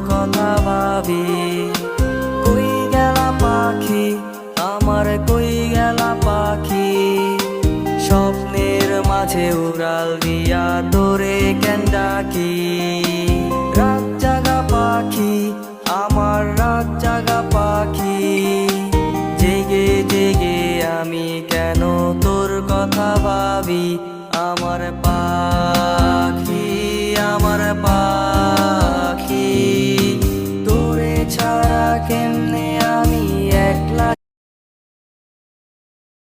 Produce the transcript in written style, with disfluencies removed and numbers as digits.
কথা ভাবি। কই গেলা পাখি আমার, কই গেলা পাখি, স্বপ্নের মাঝে উড়াল দিয়া তোরে কেন ডাকি। রাত জাগা পাখি আমার, রাত জাগা পাখি, জেগে জেগে আমি কেন তোর কথা ভাবি। আমার পাখি, আমার পাখি, তোরে ছাড়া কেন